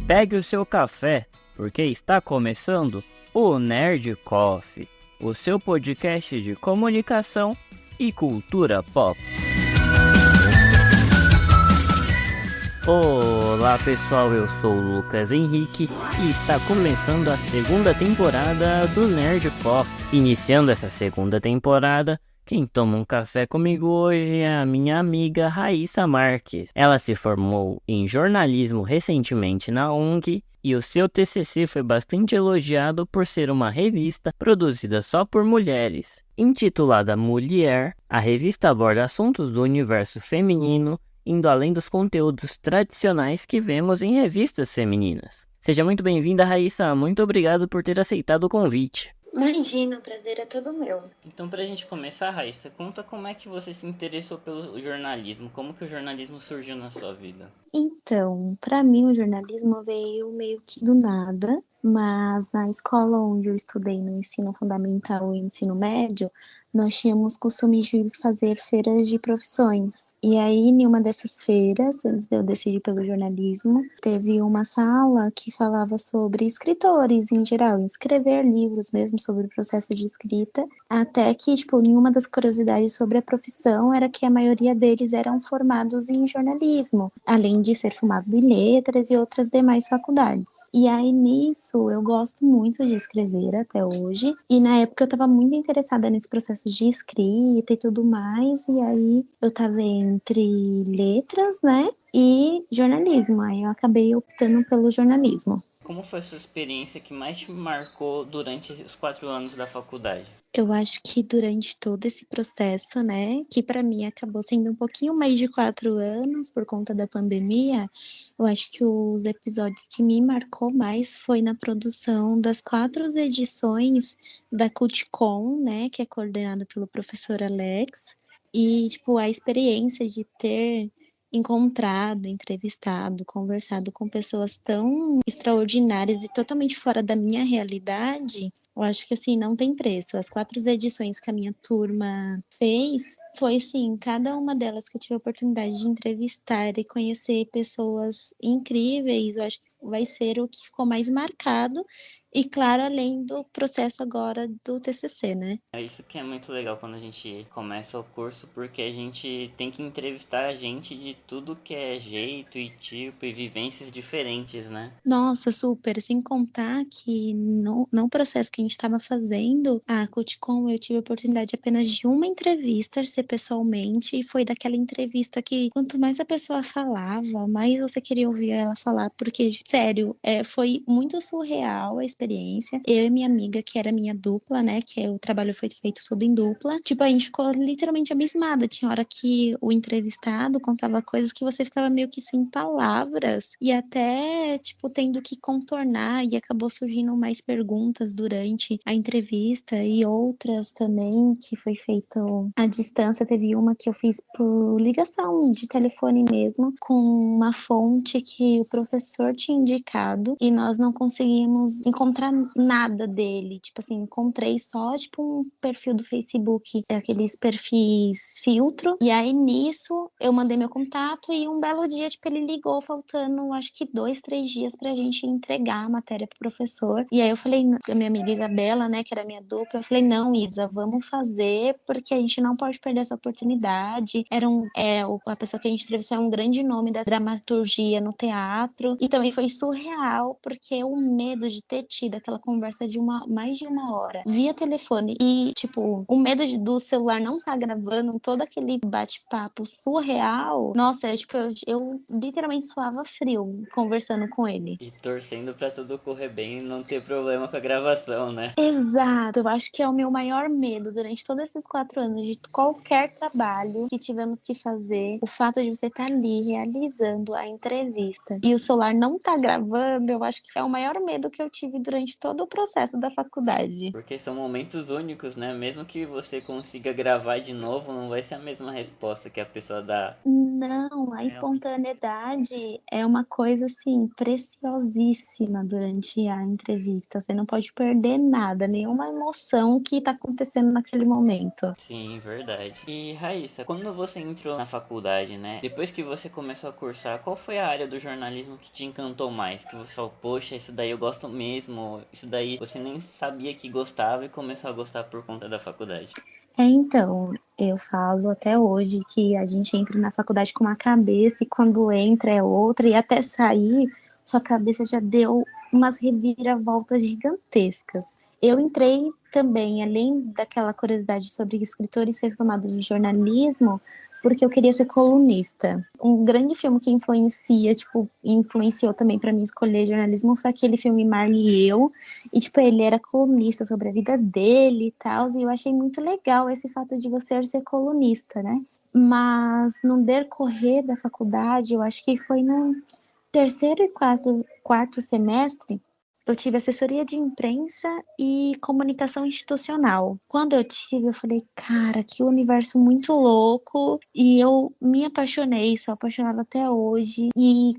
Pegue o seu café, porque está começando o Nerd Coffee, o seu podcast de comunicação e cultura pop. Olá pessoal, eu sou o Lucas Henrique e está começando a segunda temporada do Nerd Coffee. Iniciando essa segunda temporada, quem toma um café comigo hoje é a minha amiga Raíssa Marques. Ela se formou em jornalismo recentemente na UNG e o seu TCC foi bastante elogiado por ser uma revista produzida só por mulheres. Intitulada Mulher, a revista aborda assuntos do universo feminino, indo além dos conteúdos tradicionais que vemos em revistas femininas. Seja muito bem-vinda, Raíssa. Muito obrigado por ter aceitado o convite. Imagina, o prazer é todo meu. Então, pra gente começar, Raíssa, conta como é que você se interessou pelo jornalismo, como que o jornalismo surgiu na sua vida? Então, para mim o jornalismo veio meio que do nada, mas na escola onde eu estudei no ensino fundamental e ensino médio, nós tínhamos costume de fazer feiras de profissões. E aí, em uma dessas feiras, antes de eu decidir pelo jornalismo, teve uma sala que falava sobre escritores em geral, escrever livros mesmo sobre o processo de escrita, até que, nenhuma das curiosidades sobre a profissão era que a maioria deles eram formados em jornalismo, além de ser formado em letras e outras demais faculdades. E aí, nisso, eu gosto muito de escrever até hoje, e na época eu estava muito interessada nesse processo de escrita e tudo mais, e aí eu tava entre letras, né, e jornalismo, aí eu acabei optando pelo jornalismo. Como foi a sua experiência que mais te marcou durante os 4 anos da faculdade? Eu acho que durante todo esse processo, né, que para mim acabou sendo um pouquinho mais de 4 anos por conta da pandemia, eu acho que os episódios que me marcou mais foi na produção das 4 edições da CultCon, né, que é coordenada pelo professor Alex, e, a experiência de ter encontrado, entrevistado, conversado com pessoas tão extraordinárias e totalmente fora da minha realidade, eu acho que, assim, não tem preço. As 4 edições que a minha turma fez, foi, assim, cada uma delas que eu tive a oportunidade de entrevistar e conhecer pessoas incríveis, eu acho que vai ser o que ficou mais marcado. E, claro, além do processo agora do TCC, né? É isso que é muito legal quando a gente começa o curso, porque a gente tem que entrevistar a gente de tudo que é jeito e tipo e vivências diferentes, né? Nossa, super. Sem contar que no processo que a gente estava fazendo, a CultCon, eu tive a oportunidade apenas de uma entrevista, ser pessoalmente, e foi daquela entrevista que quanto mais a pessoa falava, mais você queria ouvir ela falar, porque, sério, foi muito surreal a experiência. Eu e minha amiga, que era minha dupla, né, que o trabalho foi feito todo em dupla, a gente ficou literalmente abismada. Tinha hora que o entrevistado contava coisas que você ficava meio que sem palavras, e até, tendo que contornar, e acabou surgindo mais perguntas durante a entrevista e outras também que foi feito à distância. Teve uma que eu fiz por ligação de telefone mesmo, com uma fonte que o professor tinha indicado e nós não conseguimos encontrar nada dele. Encontrei só, um perfil do Facebook, aqueles perfis filtro, e aí nisso eu mandei meu contato e um belo dia, ele ligou faltando, acho que 2, 3 dias pra gente entregar a matéria pro professor. E aí eu falei, a minha amiga Isabela, né, que era minha dupla, eu falei, não, Isa, vamos fazer, porque a gente não pode perder essa oportunidade. A pessoa que a gente entrevistou é um grande nome da dramaturgia no teatro, e também foi surreal, porque o medo de ter tido aquela conversa de mais de uma hora via telefone e, o medo do celular não estar gravando todo aquele bate-papo surreal, nossa, eu literalmente suava frio conversando com ele. E torcendo pra tudo correr bem e não ter problema com a gravação, né? Exato, eu acho que é o meu maior medo durante todos esses 4 anos de qualquer trabalho que tivemos que fazer, o fato de você estar ali realizando a entrevista e o celular não tá gravando, eu acho que é o maior medo que eu tive durante todo o processo da faculdade. Porque são momentos únicos, né? Mesmo que você consiga gravar de novo, não vai ser a mesma resposta que a pessoa dá. Não, a espontaneidade é uma coisa, assim, preciosíssima durante a entrevista. Você não pode perder entender nada, nenhuma emoção que tá acontecendo naquele momento. Sim, verdade. E Raíssa, quando você entrou na faculdade, né? Depois que você começou a cursar, qual foi a área do jornalismo que te encantou mais? Que você falou, poxa, isso daí eu gosto mesmo, isso daí você nem sabia que gostava e começou a gostar por conta da faculdade. Então, eu falo até hoje que a gente entra na faculdade com uma cabeça e quando entra é outra, e até sair, sua cabeça já deu umas reviravoltas gigantescas. Eu entrei também, além daquela curiosidade sobre escritor e ser formado em jornalismo, porque eu queria ser colunista. Um grande filme que influenciou também para mim escolher jornalismo foi aquele filme Marley e Eu, e, tipo, ele era colunista sobre a vida dele e tal, e eu achei muito legal esse fato de você ser colunista, né? Mas no decorrer da faculdade, eu acho que foi no terceiro e quarto semestre, eu tive assessoria de imprensa e comunicação institucional. Quando eu tive, eu falei, cara, que universo muito louco. E eu me apaixonei, sou apaixonada até hoje. E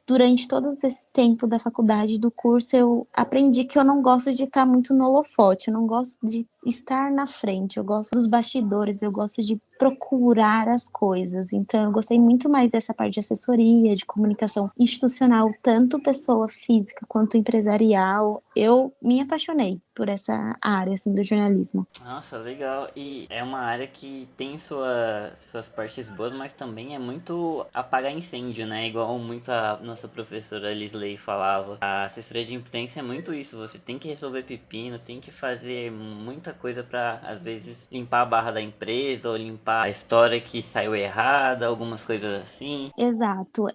durante todo esse tempo da faculdade, do curso, eu aprendi que eu não gosto de estar muito no holofote, eu não gosto de estar na frente, eu gosto dos bastidores, eu gosto de procurar as coisas. Então, eu gostei muito mais dessa parte de assessoria, de comunicação institucional, tanto pessoa física quanto empresarial. Eu me apaixonei por essa área, assim, do jornalismo. Nossa, legal. E é uma área que tem suas partes boas, mas também é muito apagar incêndio, né? Igual muito a nossa professora Lisley falava. A assessoria de imprensa é muito isso. Você tem que resolver pepino, tem que fazer muita coisa pra, às vezes, limpar a barra da empresa ou limpar a história que saiu errada, algumas coisas assim. Exato,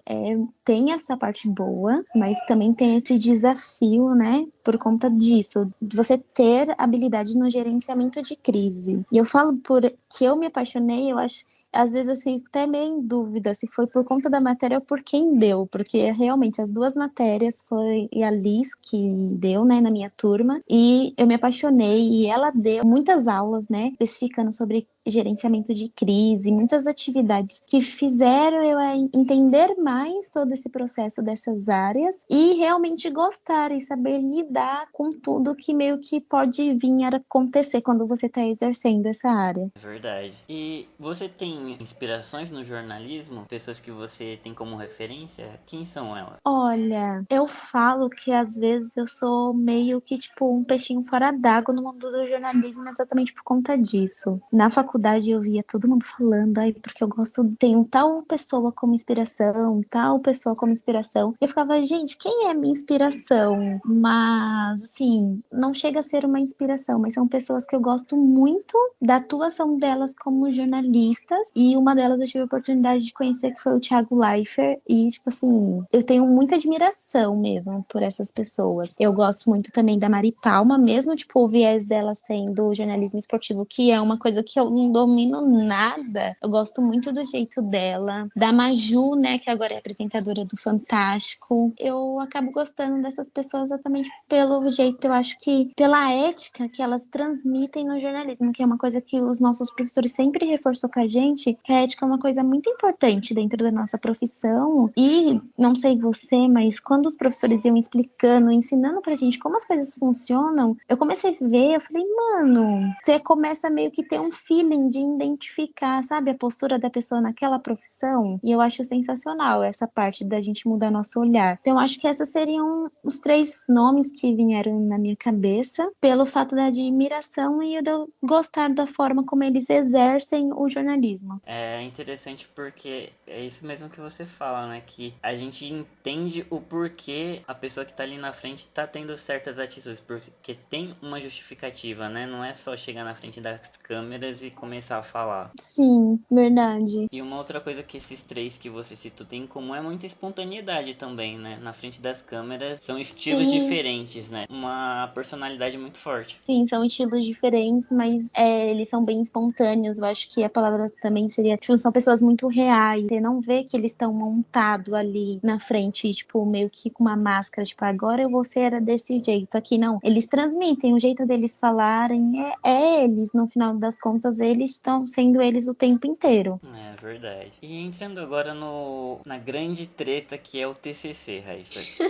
tem essa parte boa, mas também tem esse desafio, né, por conta disso, de você ter habilidade no gerenciamento de crise. E eu falo por que eu me apaixonei, eu acho, às vezes assim, até meio em dúvida se foi por conta da matéria ou por quem deu, porque realmente as duas matérias foi a Liz que deu, né, na minha turma, e eu me apaixonei e ela deu muitas aulas, né, especificando sobre gerenciamento de crise, muitas atividades que fizeram eu entender mais todo esse processo dessas áreas e realmente gostar e saber lidar com tudo que meio que pode vir a acontecer quando você está exercendo essa área. Verdade. E você tem inspirações no jornalismo? Pessoas que você tem como referência? Quem são elas? Olha, eu falo que às vezes eu sou meio que tipo um peixinho fora d'água no mundo do jornalismo exatamente por conta disso. Na faculdade eu via todo mundo falando, ai, porque eu gosto, tenho tal pessoa como inspiração, tal pessoa como inspiração. Eu ficava, gente, quem é minha inspiração? Mas assim, não chega a ser uma inspiração, mas são pessoas que eu gosto muito da atuação delas como jornalistas, e uma delas eu tive a oportunidade de conhecer que foi o Thiago Leifert, e tipo assim, eu tenho muita admiração mesmo por essas pessoas. Eu gosto muito também da Mari Palma, mesmo tipo o viés dela sendo jornalismo esportivo, que é uma coisa que eu não domino nada. Eu gosto muito do jeito dela, da Maju, né, que agora é apresentadora do Fantástico. Eu acabo gostando dessas pessoas exatamente pelo jeito, eu acho que pela ética que elas transmitem no jornalismo, que é uma coisa que os nossos professores sempre reforçou com a gente, que a ética é uma coisa muito importante dentro da nossa profissão. E não sei você, mas quando os professores iam explicando, ensinando pra gente como as coisas funcionam, eu comecei a ver, eu falei, mano, você começa meio que ter um feeling de identificar, sabe, a postura da pessoa naquela profissão. E eu acho sensacional essa parte da gente mudar nosso olhar. Então, eu acho que esses seriam os três nomes que vieram na minha cabeça, pelo fato da admiração e de eu gostar da forma como eles exercem o jornalismo. É interessante porque é isso mesmo que você fala, né? Que a gente entende o porquê a pessoa que tá ali na frente tá tendo certas atitudes, porque tem uma justificativa, né? Não é só chegar na frente das câmeras e começar a falar. Sim, verdade. E uma outra coisa que esses três que você citou tem em comum é muita espontaneidade também, né? Na frente das câmeras são estilos Sim, diferentes, né? Uma personalidade muito forte. sim, são estilos diferentes, mas eles são bem espontâneos. Eu acho que a palavra também seria, tipo, são pessoas muito reais. Você não vê que eles estão montados ali na frente, tipo, meio que com uma máscara, tipo, agora você era desse jeito. Aqui não. Eles transmitem o jeito deles falarem, é eles, no final das contas, eles estão sendo eles o tempo inteiro. É verdade. E entrando agora no na grande treta que é o TCC, Raíssa.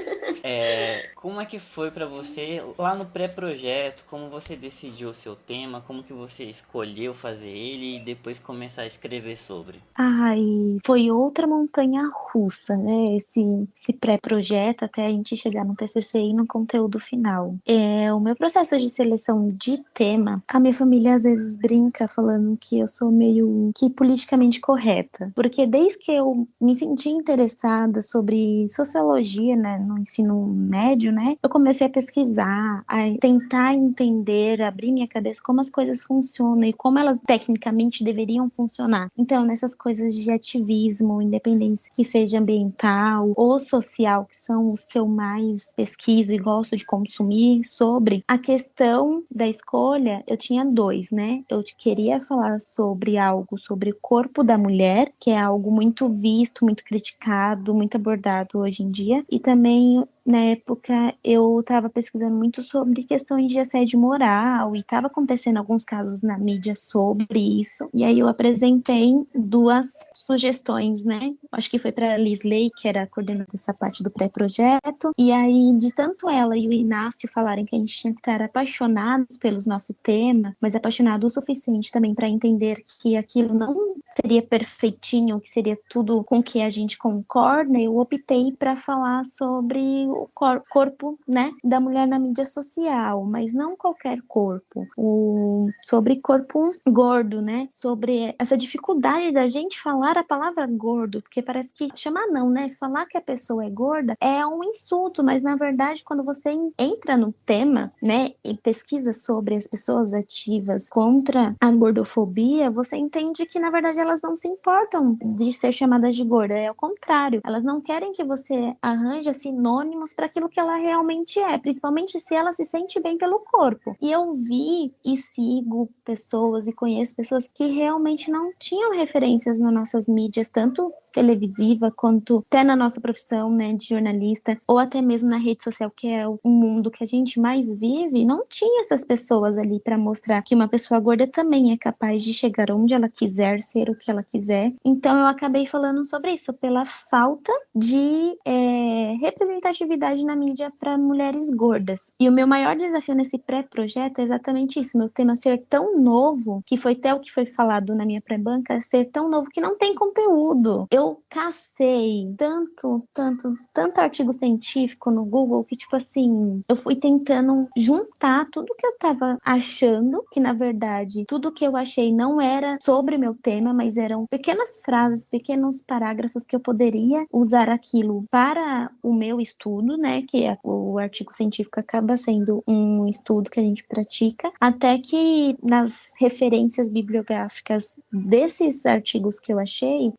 Como é que foi pra você lá no pré-projeto? Como você decidiu o seu tema? Como que você escolheu fazer ele e depois começar a escrever sobre? Ai, foi outra montanha russa, né? Esse pré-projeto até a gente chegar no TCC e no conteúdo final. O meu processo de seleção de tema, a minha família às vezes brinca falando que eu sou meio que politicamente correta, porque desde que eu me senti interessada sobre sociologia, né, no ensino médio, né, eu comecei a pesquisar, a tentar entender, abrir minha cabeça como as coisas funcionam e como elas tecnicamente deveriam funcionar. Então, nessas coisas de ativismo, independência que seja ambiental ou social, que são os que eu mais pesquiso e gosto de consumir sobre, a questão da escolha, eu tinha dois, né? Eu queria falar sobre algo sobre o corpo da mulher, que é algo muito visto, muito criticado, muito abordado hoje em dia, e também na época eu estava pesquisando muito sobre questões de assédio moral e estava acontecendo alguns casos na mídia sobre isso. E aí eu apresentei duas sugestões, né? Acho que foi para a Lisley, que era a coordenadora dessa parte do pré-projeto. E aí, de tanto ela e o Inácio falarem que a gente tinha que estar apaixonados pelos nosso tema, mas apaixonado o suficiente também para entender que aquilo não seria perfeitinho, que seria tudo com que a gente concorda, eu optei para falar sobre o corpo, né, da mulher na mídia social, mas não qualquer corpo, sobre corpo gordo, né, sobre essa dificuldade da gente falar a palavra gordo, porque parece que chamar não, né, falar que a pessoa é gorda é um insulto, mas na verdade quando você entra no tema, né, e pesquisa sobre as pessoas ativas contra a gordofobia, você entende que na verdade elas não se importam de ser chamadas de gorda, é o contrário, elas não querem que você arranje sinônimos para aquilo que ela realmente é, principalmente se ela se sente bem pelo corpo. E eu vi e sigo pessoas e conheço pessoas que realmente não tinham referências nas nossas mídias, tanto televisiva quanto até na nossa profissão, né, de jornalista, ou até mesmo na rede social, que é o mundo que a gente mais vive, não tinha essas pessoas ali para mostrar que uma pessoa gorda também é capaz de chegar onde ela quiser, ser o que ela quiser. Então eu acabei falando sobre isso, pela falta de representatividade na mídia para mulheres gordas. E o meu maior desafio nesse pré-projeto é exatamente isso, meu tema ser tão novo, que foi até o que foi falado na minha pré-banca, ser tão novo que não tem conteúdo. Eu cacei tanto artigo científico no Google que, tipo assim, eu fui tentando juntar tudo que eu tava achando, que na verdade tudo que eu achei não era sobre meu tema, mas eram pequenas frases, pequenos parágrafos que eu poderia usar aquilo para o meu estudo, né? Que o artigo científico acaba sendo um estudo que a gente pratica, até que nas referências bibliográficas desses artigos que eu achei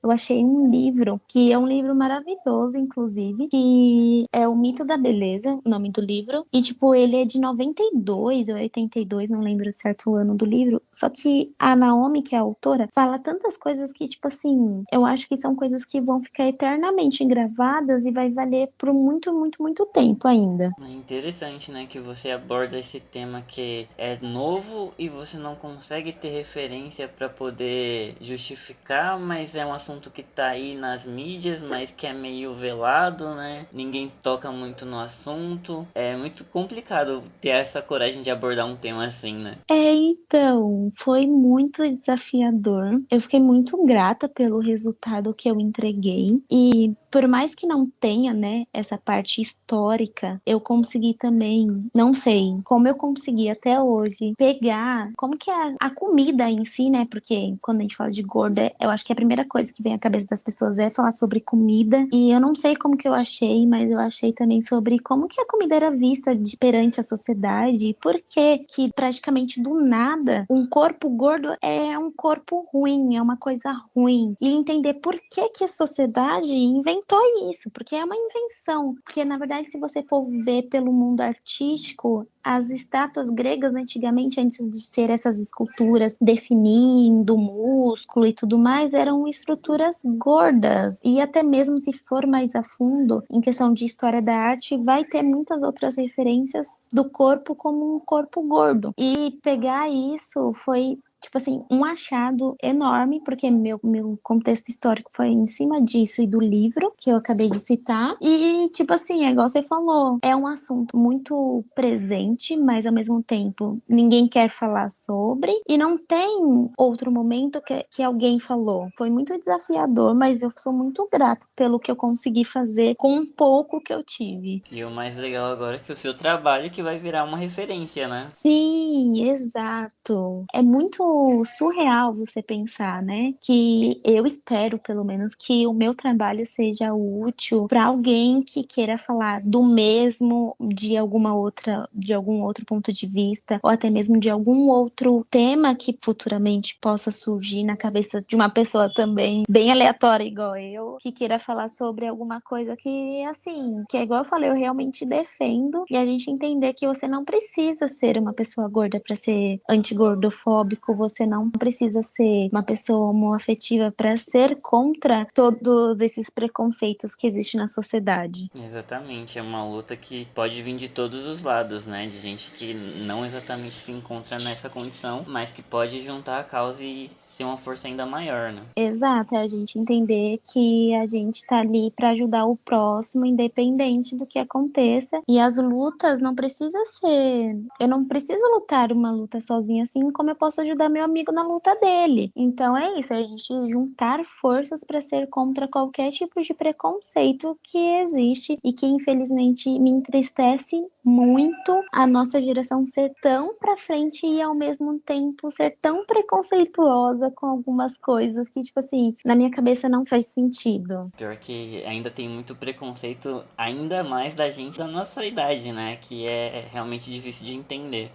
um livro, que é um livro maravilhoso, inclusive, que é O Mito da Beleza, o nome do livro. E, tipo, ele é de 92 ou 82, não lembro certo o ano do livro. Só que a Naomi, que é a autora, fala tantas coisas que, tipo assim, eu acho que são coisas que vão ficar eternamente gravadas e vai valer por muito, muito, muito tempo ainda. É interessante, né, que você aborda esse tema que é novo e você não consegue ter referência para poder justificar, mas é um assunto que tá aí nas mídias, mas que é meio velado, né? Ninguém toca muito no assunto. É muito complicado ter essa coragem de abordar um tema assim, né? Então, foi muito desafiador. Eu fiquei muito grata pelo resultado que eu entreguei. E por mais que não tenha, né, essa parte histórica, eu consegui também, não sei, como eu consegui até hoje pegar como que é a comida em si, né? Porque quando a gente fala de gorda, eu acho que a primeira coisa que vem à cabeça das pessoas é falar sobre comida. E eu não sei como que eu achei, mas eu achei também sobre como que a comida era vista perante a sociedade e por que praticamente do nada um corpo gordo é um corpo ruim, é uma coisa ruim. E entender por que a sociedade inventou isso, porque é uma invenção. Porque, na verdade, se você for ver pelo mundo artístico, as estátuas gregas antigamente, antes de ser essas esculturas definindo músculo e tudo mais, eram estruturas gordas. E até mesmo se for mais a fundo, em questão de história da arte, vai ter muitas outras referências do corpo como um corpo gordo. E pegar isso foi tipo assim, um achado enorme, porque meu contexto histórico foi em cima disso e do livro que eu acabei de citar. E, tipo assim, é igual você falou, é um assunto muito presente, mas ao mesmo tempo ninguém quer falar sobre. E não tem outro momento que alguém falou. Foi muito desafiador, mas eu sou muito grata pelo que eu consegui fazer com um pouco que eu tive. E o mais legal agora é que o seu trabalho que vai virar uma referência, né? Sim, exato. É muito surreal você pensar, né? Que eu espero, pelo menos, que o meu trabalho seja útil para alguém que queira falar do mesmo de algum outro ponto de vista, ou até mesmo de algum outro tema que futuramente possa surgir na cabeça de uma pessoa também bem aleatória igual eu, que queira falar sobre alguma coisa que, assim, que é igual eu falei, eu realmente defendo, e a gente entender que você não precisa ser uma pessoa gorda para ser antigordofóbico, você não precisa ser uma pessoa homoafetiva para ser contra todos esses preconceitos que existem na sociedade. Exatamente, é uma luta que pode vir de todos os lados, né? De gente que não exatamente se encontra nessa condição, mas que pode juntar a causa e ser uma força ainda maior, né? Exato, é a gente entender que a gente tá ali para ajudar o próximo, independente do que aconteça. E as lutas não precisa ser. Eu não preciso lutar uma luta sozinha, assim como eu posso ajudar meu amigo na luta dele. Então é isso, é a gente juntar forças para ser contra qualquer tipo de preconceito que existe e que infelizmente me entristece muito a nossa geração ser tão pra frente e ao mesmo tempo ser tão preconceituosa com algumas coisas que, tipo assim, na minha cabeça não faz sentido. Pior que ainda tem muito preconceito, ainda mais da gente da nossa idade, né? Que é realmente difícil de entender.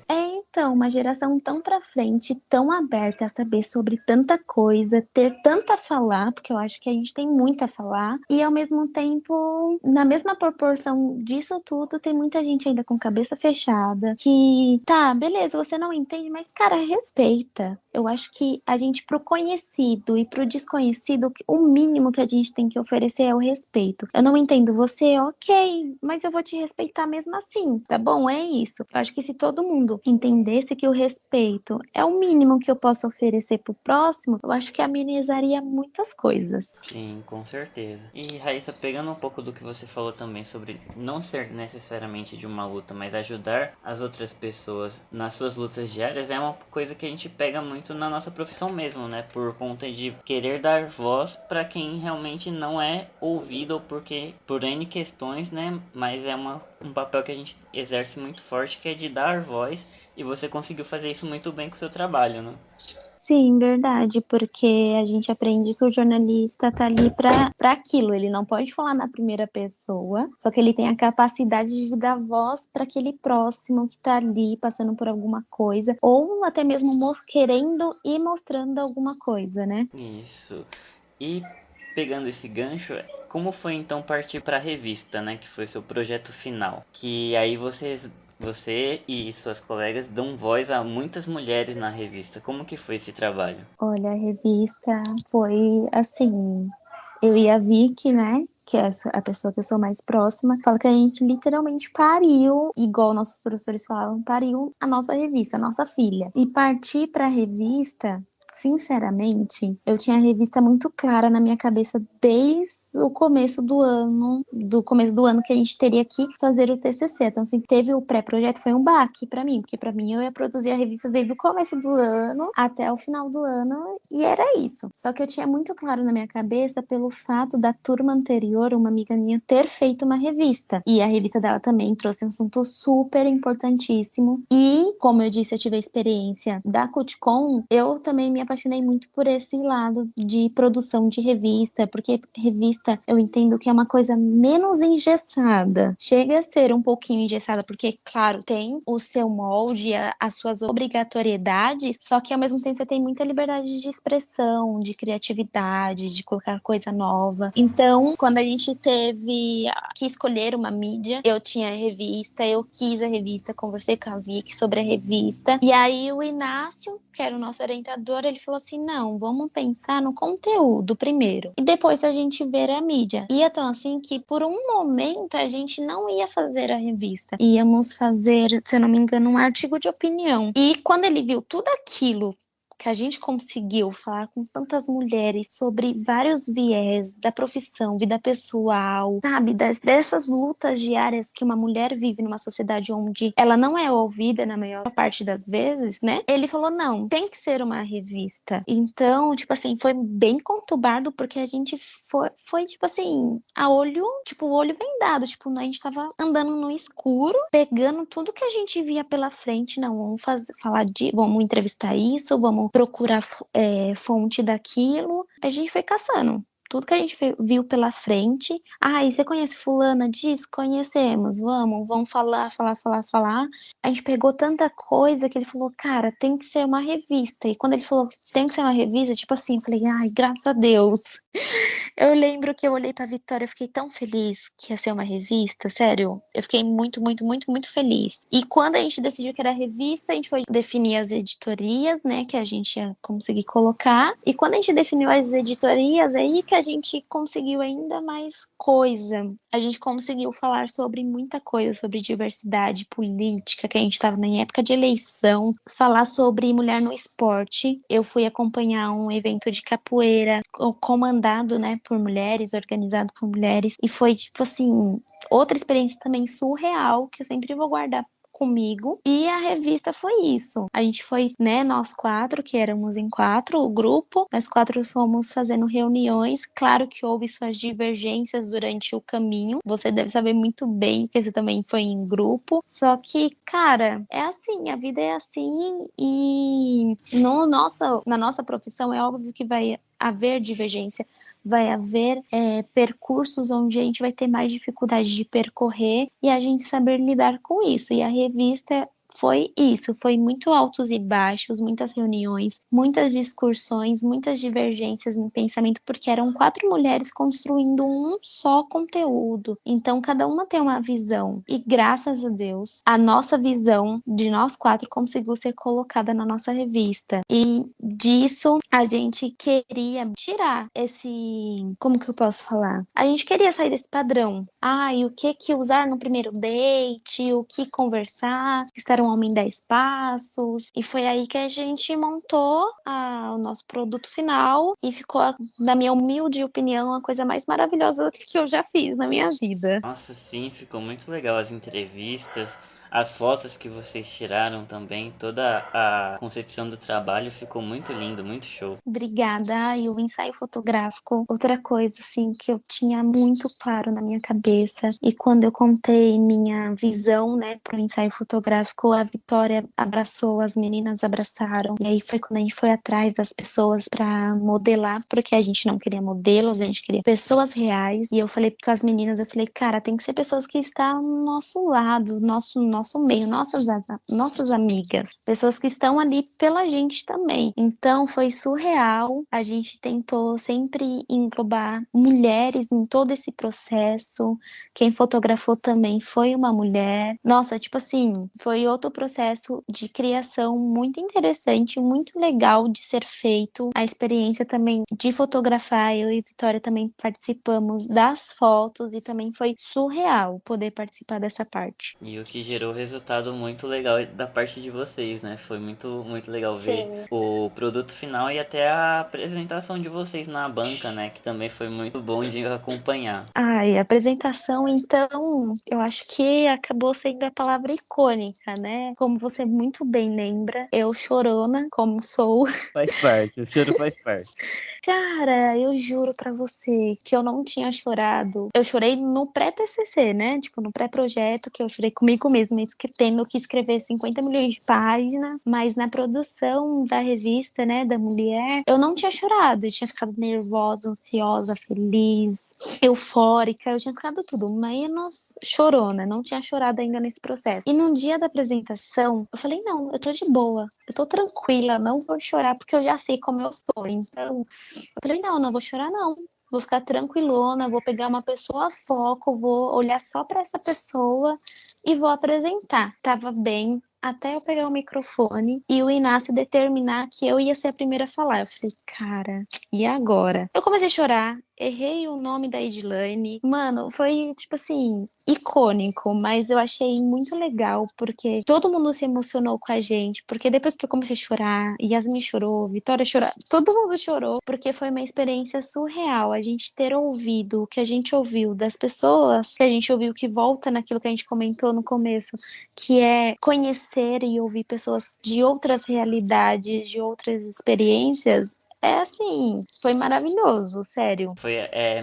Então, uma geração tão pra frente, tão aberta a saber sobre tanta coisa, ter tanto a falar, porque eu acho que a gente tem muito a falar, e ao mesmo tempo, na mesma proporção disso tudo, tem muita gente ainda com cabeça fechada, que tá, beleza, você não entende, mas cara, respeita. Eu acho que a gente, pro conhecido e pro desconhecido, o mínimo que a gente tem que oferecer é o respeito. Eu não entendo você, ok, mas eu vou te respeitar mesmo assim, tá bom? É isso. Eu acho que se todo mundo entendesse que o respeito é o mínimo que eu posso oferecer pro próximo, eu acho que amenizaria muitas coisas. Sim, com certeza. E Raíssa, pegando um pouco do que você falou também sobre não ser necessariamente de uma luta, mas ajudar as outras pessoas nas suas lutas diárias, é uma coisa que a gente pega muito na nossa profissão mesmo, né? Por conta de querer dar voz para quem realmente não é ouvido ou porque por N questões, né? Mas é um papel que a gente exerce muito forte, que é de dar voz, e você conseguiu fazer isso muito bem com o seu trabalho, né? Sim, verdade, porque a gente aprende que o jornalista tá ali para aquilo, ele não pode falar na primeira pessoa, só que ele tem a capacidade de dar voz para aquele próximo que tá ali passando por alguma coisa, ou até mesmo querendo e mostrando alguma coisa, né? Isso. E pegando esse gancho, como foi então partir para a revista, né, que foi seu projeto final? Que aí você e suas colegas dão voz a muitas mulheres na revista. Como que foi esse trabalho? Olha, a revista foi assim, eu e a Vicky, né? Que é a pessoa que eu sou mais próxima, fala que a gente literalmente pariu, igual nossos professores falavam, pariu a nossa revista, a nossa filha. E partir para a revista, sinceramente, eu tinha a revista muito clara na minha cabeça desde o começo do ano que a gente teria que fazer o TCC. Então, assim, teve o pré-projeto, foi um baque para mim, porque para mim eu ia produzir a revista desde o começo do ano até o final do ano, e era isso. Só que eu tinha muito claro na minha cabeça pelo fato da turma anterior, uma amiga minha, ter feito uma revista. E a revista dela também trouxe um assunto super importantíssimo. E, como eu disse, eu tive a experiência da Cuticom, eu também me apaixonei muito por esse lado de produção de revista, porque revista eu entendo que é uma coisa menos engessada. Chega a ser um pouquinho engessada, porque, claro, tem o seu molde, as suas obrigatoriedades, só que ao mesmo tempo você tem muita liberdade de expressão, de criatividade, de colocar coisa nova. Então, quando a gente teve que escolher uma mídia, eu tinha a revista, eu quis a revista, conversei com a Vicky sobre a revista, e aí o Inácio, que era o nosso orientador, ele falou assim, não, vamos pensar no conteúdo primeiro, e depois a gente vê a mídia. E então assim que por um momento a gente não ia fazer a revista, íamos fazer, se eu não me engano, um artigo de opinião. E quando ele viu tudo aquilo que a gente conseguiu falar com tantas mulheres sobre vários viés da profissão, vida pessoal, sabe? Dessas lutas diárias que uma mulher vive numa sociedade onde ela não é ouvida na maior parte das vezes, né? Ele falou, não, tem que ser uma revista. Então, tipo assim, foi bem conturbado porque a gente foi tipo assim, o olho vendado, tipo, a gente tava andando no escuro, pegando tudo que a gente via pela frente, não, vamos entrevistar isso, vamos procurar fonte daquilo. A gente foi caçando. Tudo que a gente viu pela frente. Ah, e você conhece fulana disso? Conhecemos. Vamos falar. A gente pegou tanta coisa que ele falou, cara, tem que ser uma revista. E quando ele falou, tem que ser uma revista, tipo assim, eu falei, ai, graças a Deus. Eu lembro que eu olhei pra Vitória, eu fiquei tão feliz que ia ser uma revista, sério. Eu fiquei muito, muito, muito, muito feliz. E quando a gente decidiu que era revista, a gente foi definir as editorias, né, que a gente ia conseguir colocar. E quando a gente definiu as editorias, é aí que a gente conseguiu ainda mais coisa. A gente conseguiu falar sobre muita coisa, sobre diversidade política, que a gente estava na época de eleição, falar sobre mulher no esporte. Eu fui acompanhar um evento de capoeira comandado, né, por mulheres, organizado por mulheres, e foi, tipo assim, outra experiência também surreal, que eu sempre vou guardar comigo. E a revista foi isso. A gente foi, né, nós quatro, que éramos em quatro, o grupo, nós quatro fomos fazendo reuniões. Claro que houve suas divergências durante o caminho. Você deve saber muito bem que você também foi em grupo. Só que, cara, é assim, a vida é assim e na nossa profissão é óbvio que vai haver divergência, vai haver percursos onde a gente vai ter mais dificuldade de percorrer e a gente saber lidar com isso. E a revista foi isso, foi muito altos e baixos, muitas reuniões, muitas discussões, muitas divergências no pensamento, porque eram quatro mulheres construindo um só conteúdo. Então, cada uma tem uma visão. E graças a Deus, a nossa visão de nós quatro conseguiu ser colocada na nossa revista. E disso a gente queria tirar esse. Como que eu posso falar? A gente queria sair desse padrão. Ah, e o que usar no primeiro date, o que conversar, estar um homem 10 passos. E foi aí que a gente montou o nosso produto final e ficou, na minha humilde opinião, a coisa mais maravilhosa que eu já fiz na minha vida. Nossa, sim, ficou muito legal as entrevistas, as fotos que vocês tiraram também, toda a concepção do trabalho ficou muito lindo, muito show. Obrigada. E o ensaio fotográfico, outra coisa assim que eu tinha muito claro na minha cabeça. E quando eu contei minha visão, né, pro ensaio fotográfico, a Vitória abraçou, as meninas abraçaram. E aí foi quando a gente foi atrás das pessoas para modelar, porque a gente não queria modelos, a gente queria pessoas reais. E eu falei com as meninas, eu falei, cara, tem que ser pessoas que estão no nosso lado, nosso meio, nossas amigas, pessoas que estão ali pela gente também. Então foi surreal. A gente tentou sempre englobar mulheres em todo esse processo. Quem fotografou também foi uma mulher. Nossa, tipo assim, foi outro processo de criação muito interessante, muito legal de ser feito. A experiência também de fotografar, eu e Vitória também participamos das fotos e também foi surreal poder participar dessa parte. E o que gerou resultado muito legal da parte de vocês, né? Foi muito, muito legal ver Sim. o produto final e até a apresentação de vocês na banca, né? Que também foi muito bom de acompanhar. Ai, apresentação, então, eu acho que acabou sendo a palavra icônica, né? Como você muito bem lembra, eu chorona, como sou. Faz parte, o choro faz parte. Cara, eu juro pra você que eu não tinha chorado. Eu chorei no pré-TCC, né? Tipo, no pré-projeto, que eu chorei comigo mesma, tendo que escrever 50 milhões de páginas, mas na produção da revista, né, da mulher, eu não tinha chorado. Eu tinha ficado nervosa, ansiosa, feliz, eufórica, eu tinha ficado tudo, menos chorona, não tinha chorado ainda nesse processo. E no dia da apresentação, eu falei, não, eu tô de boa, eu tô tranquila, não vou chorar, porque eu já sei como eu sou. Então, eu falei, não vou chorar não. Vou ficar tranquilona, vou pegar uma pessoa a foco, vou olhar só para essa pessoa e vou apresentar. Tava bem até eu pegar o microfone e o Inácio determinar que eu ia ser a primeira a falar. Eu falei, cara, e agora? Eu comecei a chorar, errei o nome da Edilane. Mano, foi, tipo assim, icônico, mas eu achei muito legal, porque todo mundo se emocionou com a gente, porque depois que eu comecei a chorar, Yasmin chorou, Vitória chorou, todo mundo chorou, porque foi uma experiência surreal, a gente ter ouvido o que a gente ouviu das pessoas, que a gente ouviu que volta naquilo que a gente comentou no começo, que é conhecer e ouvir pessoas de outras realidades, de outras experiências. É assim, foi maravilhoso, sério. Foi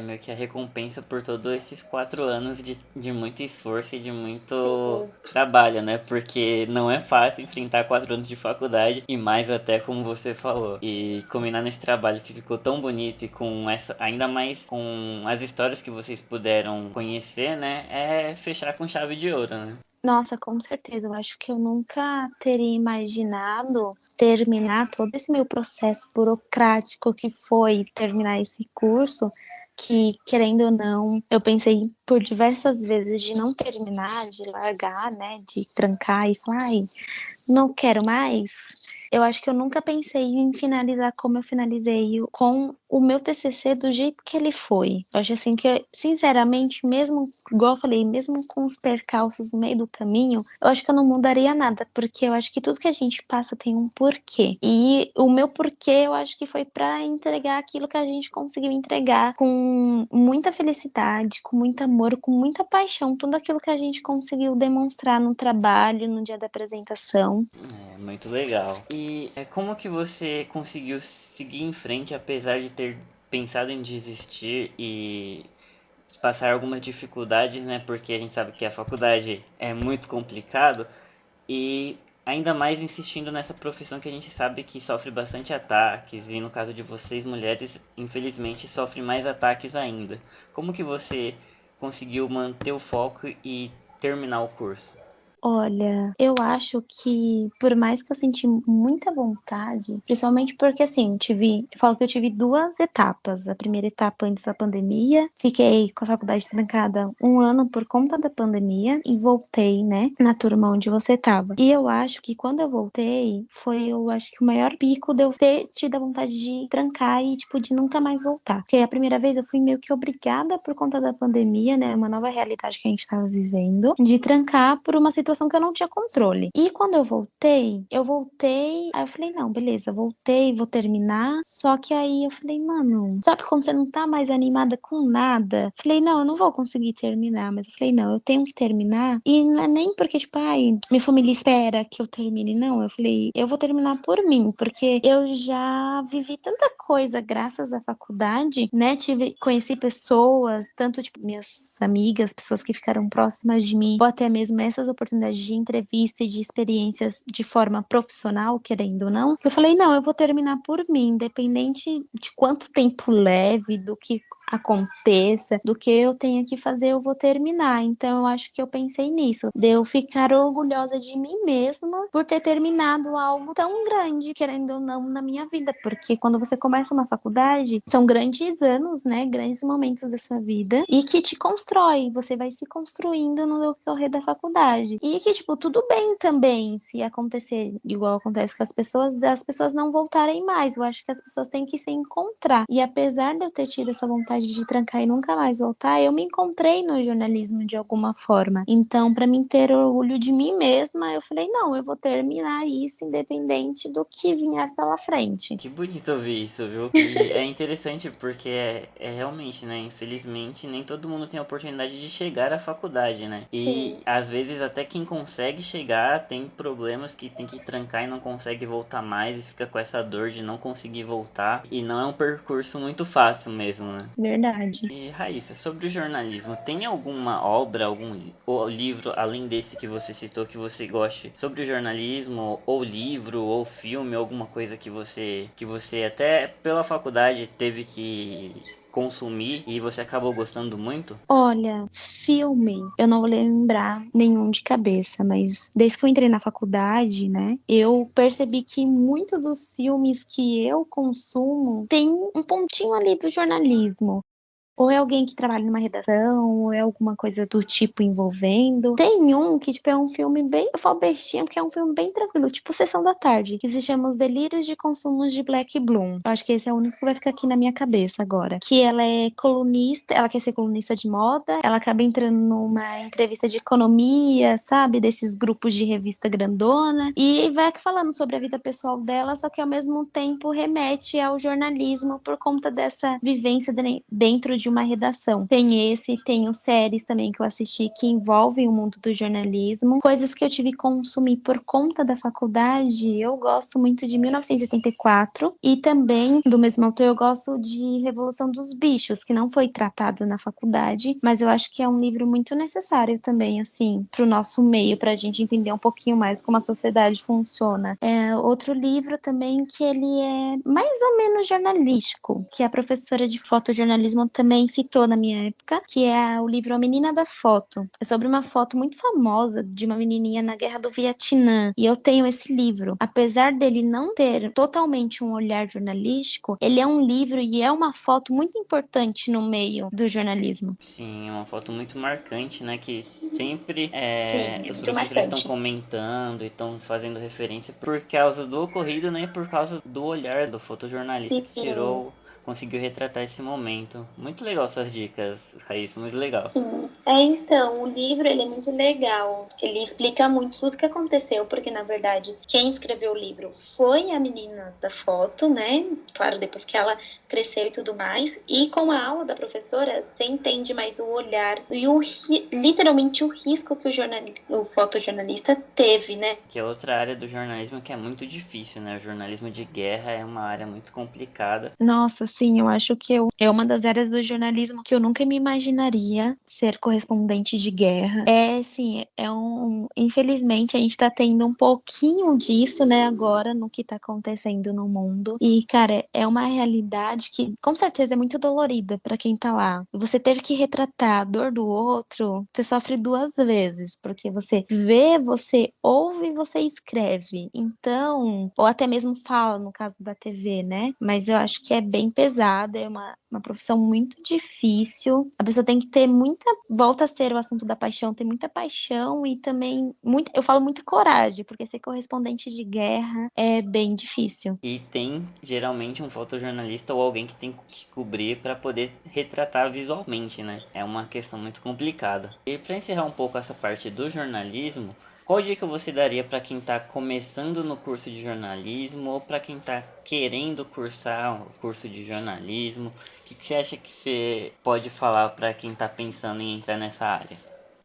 meio que a recompensa por todos esses 4 anos de muito esforço e de muito trabalho, né? Porque não é fácil enfrentar 4 anos de faculdade e mais até como você falou. E combinar nesse trabalho que ficou tão bonito e com essa, ainda mais com as histórias que vocês puderam conhecer, né? É fechar com chave de ouro, né? Nossa, com certeza. Eu acho que eu nunca teria imaginado terminar todo esse meu processo burocrático que foi terminar esse curso, que, querendo ou não, eu pensei por diversas vezes de não terminar, de largar, né, de trancar e falar, ai, não quero mais. Eu acho que eu nunca pensei em finalizar como eu finalizei com o meu TCC do jeito que ele foi. Eu acho assim que, sinceramente, mesmo, igual eu falei, mesmo com os percalços no meio do caminho, eu acho que eu não mudaria nada, porque eu acho que tudo que a gente passa tem um porquê. E o meu porquê, eu acho que foi para entregar aquilo que a gente conseguiu entregar com muita felicidade, com muito amor, com muita paixão, tudo aquilo que a gente conseguiu demonstrar no trabalho, no dia da apresentação. É muito legal. E como que você conseguiu seguir em frente apesar de ter pensado em desistir e passar algumas dificuldades, né? Porque a gente sabe que a faculdade é muito complicado e ainda mais insistindo nessa profissão que a gente sabe que sofre bastante ataques e no caso de vocês mulheres, infelizmente sofrem mais ataques ainda. Como que você conseguiu manter o foco e terminar o curso? Olha, eu acho que por mais que eu senti muita vontade, principalmente porque assim, eu falo que eu tive duas etapas. A primeira etapa antes da pandemia, fiquei com a faculdade trancada um ano por conta da pandemia e voltei, né, na turma onde você estava. E eu acho que quando eu voltei, foi, eu acho que o maior pico de eu ter tido a vontade de trancar e, tipo, de nunca mais voltar. Porque a primeira vez eu fui meio que obrigada por conta da pandemia, né, uma nova realidade que a gente estava vivendo, de trancar por uma situação que eu não tinha controle. E quando eu voltei, aí eu falei, não, beleza, voltei, vou terminar. Só que aí eu falei, mano, sabe como você não tá mais animada com nada? Falei, não, eu não vou conseguir terminar, mas eu falei, não, eu tenho que terminar. E não é nem porque, tipo, ai, minha família espera que eu termine, não. Eu falei, eu vou terminar por mim, porque eu já vivi tanta coisa graças à faculdade, né? Conheci pessoas, tanto, tipo, minhas amigas, pessoas que ficaram próximas de mim, ou até mesmo essas oportunidades de entrevista e de experiências de forma profissional, querendo ou não. Eu falei, não, eu vou terminar por mim, independente de quanto tempo leve, do que aconteça, do que eu tenha que fazer, eu vou terminar. Então, eu acho que eu pensei nisso, de eu ficar orgulhosa de mim mesma por ter terminado algo tão grande, querendo ou não, na minha vida, porque quando você começa uma faculdade, são grandes anos, né, grandes momentos da sua vida, e que te constrói, você vai se construindo no decorrer da faculdade. E que, tipo, tudo bem também se acontecer igual acontece com as pessoas, das pessoas não voltarem mais. Eu acho que as pessoas têm que se encontrar. E apesar de eu ter tido essa vontade de trancar e nunca mais voltar, eu me encontrei no jornalismo de alguma forma. Então, para mim ter orgulho de mim mesma, eu falei, não, eu vou terminar isso independente do que vier pela frente. Que bonito ouvir isso, viu? E é interessante porque é realmente, né? Infelizmente, nem todo mundo tem a oportunidade de chegar à faculdade, né? E Sim. às vezes até quem consegue chegar tem problemas que tem que trancar e não consegue voltar mais e fica com essa dor de não conseguir voltar. E não é um percurso muito fácil mesmo, né? Verdade. E Raíssa, sobre o jornalismo, tem alguma obra, ou livro, além desse que você citou, que você goste sobre o jornalismo, ou livro, ou filme, alguma coisa que você até pela faculdade teve que consumir e você acabou gostando muito? Olha, filme, eu não vou lembrar nenhum de cabeça, mas desde que eu entrei na faculdade, né, eu percebi que muitos dos filmes que eu consumo tem um pontinho ali do jornalismo. ou é alguém que trabalha numa redação, ou é alguma coisa do tipo envolvendo. Tem um que, tipo, é um filme bem, eu falo bestinha, porque é um filme bem tranquilo, tipo Sessão da Tarde, que se chama Os Delírios de Consumos de Black Bloom. Eu acho que esse é o único que vai ficar aqui na minha cabeça agora. Que ela é colunista, ela quer ser colunista de moda, ela acaba entrando numa entrevista de economia, sabe? Desses grupos de revista grandona, e vai falando sobre a vida pessoal dela, só que ao mesmo tempo remete ao jornalismo por conta dessa vivência dentro de uma redação. Tem esse, tem séries também que eu assisti que envolvem o mundo do jornalismo, coisas que eu tive que consumir por conta da faculdade. Eu gosto muito de 1984 e também do mesmo autor eu gosto de Revolução dos Bichos, que não foi tratado na faculdade, mas eu acho que é um livro muito necessário também, assim, para o nosso meio, para a gente entender um pouquinho mais como a sociedade funciona. É outro livro também que ele é mais ou menos jornalístico, que a professora de fotojornalismo também citou na minha época, que é o livro A Menina da Foto. É sobre uma foto muito famosa de uma menininha na Guerra do Vietnã. E eu tenho esse livro. Apesar dele não ter totalmente um olhar jornalístico, ele é um livro e é uma foto muito importante no meio do jornalismo. Sim, é uma foto muito marcante, né? Que sempre Sim, os muito professores estão marcante. comentando e estão fazendo referência por causa do ocorrido, né? Por causa do olhar do fotojornalista que Sim. conseguiu retratar esse momento. Muito legal suas dicas, Raíssa, muito legal. Sim. Então, o livro ele é muito legal. Ele explica muito tudo que aconteceu, porque na verdade quem escreveu o livro foi a menina da foto, né? Claro, depois que ela cresceu e tudo mais. E com a aula da professora, você entende mais o olhar e literalmente o risco que o fotojornalista teve, né? Que é outra área do jornalismo que é muito difícil, né? O jornalismo de guerra é uma área muito complicada. Nossa, sim, eu acho que é uma das áreas do jornalismo que eu nunca me imaginaria ser correspondente de guerra. É, sim, infelizmente a gente tá tendo um pouquinho disso, né, agora no que tá acontecendo no mundo. E, cara, é uma realidade que com certeza é muito dolorida pra quem tá lá. Você ter que retratar a dor do outro, você sofre duas vezes, porque você vê, você ouve e você escreve. Então, ou até mesmo fala, no caso da TV, né? Mas eu acho que é bem pesado, é uma profissão muito difícil. A pessoa tem que ter muita, volta a ser o assunto da paixão, ter muita paixão e também muita, eu falo muita coragem, porque ser correspondente de guerra é bem difícil. E tem geralmente um fotojornalista ou alguém que tem que cobrir para poder retratar visualmente, né? É uma questão muito complicada. E para encerrar um pouco essa parte do jornalismo, qual dica você daria para quem está começando no curso de jornalismo ou para quem está querendo cursar o curso de jornalismo? O que você acha que você pode falar para quem está pensando em entrar nessa área?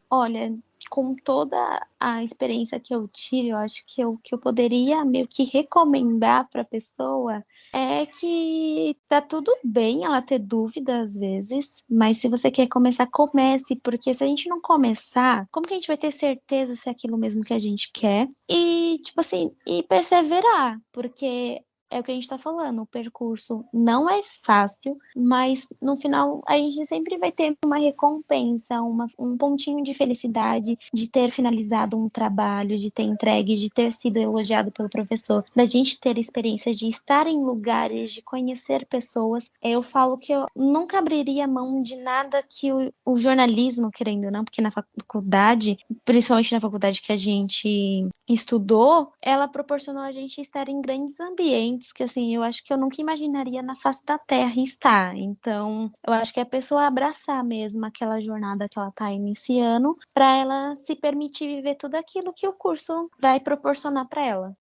Olha, com toda a experiência que eu tive, eu acho que eu poderia meio que recomendar para a pessoa é que tá tudo bem ela ter dúvida às vezes, mas se você quer começar, comece, porque se a gente não começar, como que a gente vai ter certeza se é aquilo mesmo que a gente quer? E, tipo assim, e perseverar, porque é o que a gente tá falando, o percurso não é fácil, mas no final a gente sempre vai ter uma recompensa, um pontinho de felicidade de ter finalizado um trabalho, de ter entregue, de ter sido elogiado pelo professor, da gente ter experiência de estar em lugares, de conhecer pessoas. Eu falo que eu nunca abriria mão de nada que o jornalismo, querendo ou não, porque na faculdade, principalmente na faculdade que a gente estudou, ela proporcionou a gente estar em grandes ambientes que, assim, eu acho que eu nunca imaginaria na face da Terra estar. Então, eu acho que é a pessoa abraçar mesmo aquela jornada que ela está iniciando, para ela se permitir viver tudo aquilo que o curso vai proporcionar para ela.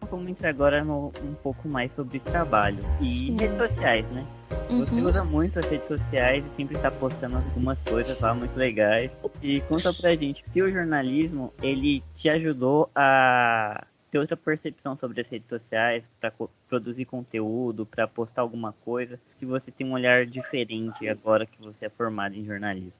Vamos entrar agora um pouco mais sobre trabalho e redes Sim. sociais, né? Você Uhum. usa muito as redes sociais e sempre está postando algumas coisas lá muito legais. E conta pra gente se o jornalismo ele te ajudou a ter outra percepção sobre as redes sociais, para produzir conteúdo, para postar alguma coisa, se você tem um olhar diferente agora que você é formado em jornalismo.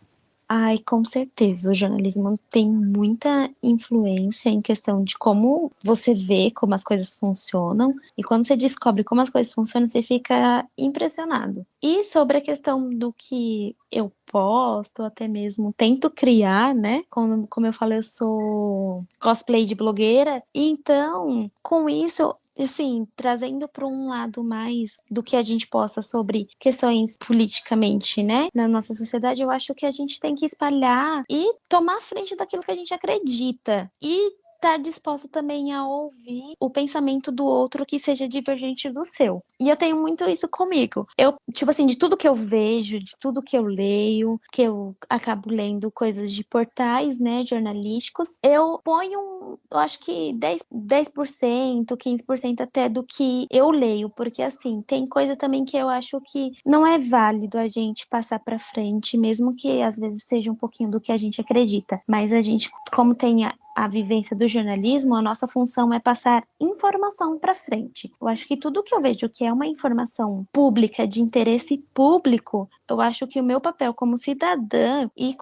Ai, com certeza. O jornalismo tem muita influência em questão de como você vê como as coisas funcionam. E quando você descobre como as coisas funcionam, você fica impressionado. E sobre a questão do que eu posto, até mesmo tento criar, né? Como eu falei, eu sou cosplay de blogueira. Então, com isso, assim, trazendo para um lado mais do que a gente possa sobre questões politicamente, né, na nossa sociedade, eu acho que a gente tem que espalhar e tomar a frente daquilo que a gente acredita. E estar disposta também a ouvir o pensamento do outro que seja divergente do seu. E eu tenho muito isso comigo. Eu, tipo assim, de tudo que eu vejo, de tudo que eu leio, que eu acabo lendo coisas de portais, né, jornalísticos, eu ponho, eu acho que 10%, 15% até do que eu leio, porque assim, tem coisa também que eu acho que não é válido a gente passar para frente, mesmo que às vezes seja um pouquinho do que a gente acredita, mas a gente, como tem a vivência do jornalismo, a nossa função é passar informação para frente. Eu acho que tudo que eu vejo que é uma informação pública, de interesse público, eu acho que o meu papel como cidadã e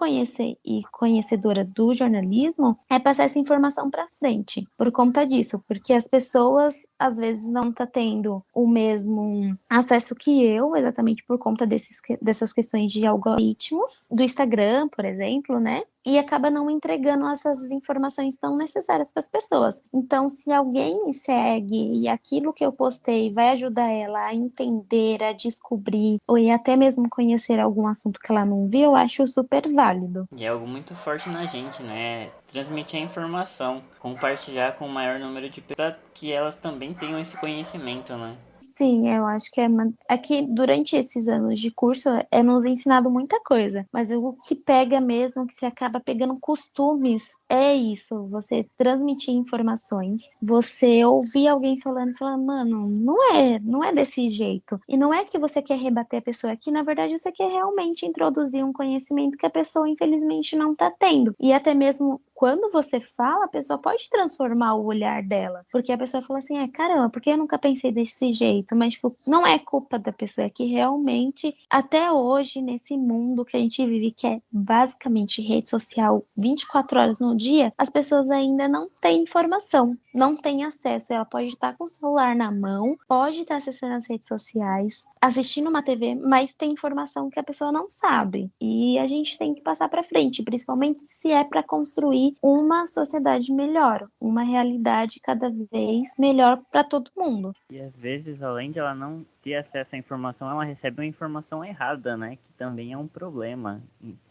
conhecedora do jornalismo é passar essa informação para frente. Por conta disso, porque as pessoas às vezes não estão tendo o mesmo acesso que eu, exatamente por conta dessas questões de algoritmos do Instagram, por exemplo, né? E acaba não entregando essas informações tão necessárias para as pessoas. Então, se alguém me segue e aquilo que eu postei vai ajudar ela a entender, a descobrir, ou até mesmo conhecer algum assunto que ela não viu, eu acho super válido. E é algo muito forte na gente, né? Transmitir a informação, compartilhar com o maior número de pessoas para que elas também tenham esse conhecimento, né? Sim, eu acho que é que durante esses anos de curso é nos ensinado muita coisa, mas o que pega mesmo, que você acaba pegando costumes, é isso, você transmitir informações, você ouvir alguém falando, mano, não é desse jeito. E não é que você quer rebater a pessoa, é que na verdade você quer realmente introduzir um conhecimento que a pessoa infelizmente não tá tendo. E até mesmo quando você fala, a pessoa pode transformar o olhar dela, porque a pessoa fala assim, caramba, por que eu nunca pensei desse jeito? Mas, tipo, não é culpa da pessoa, é que realmente, até hoje, nesse mundo que a gente vive, que é basicamente rede social 24 horas no dia, as pessoas ainda não têm informação, não têm acesso. Ela pode estar com o celular na mão, pode estar acessando as redes sociais, assistindo uma TV, mas tem informação que a pessoa não sabe. E a gente tem que passar para frente, principalmente se é para construir uma sociedade melhor, uma realidade cada vez melhor para todo mundo. E às vezes, além de ela não ter acesso à informação, ela recebe uma informação errada, né? Que também é um problema.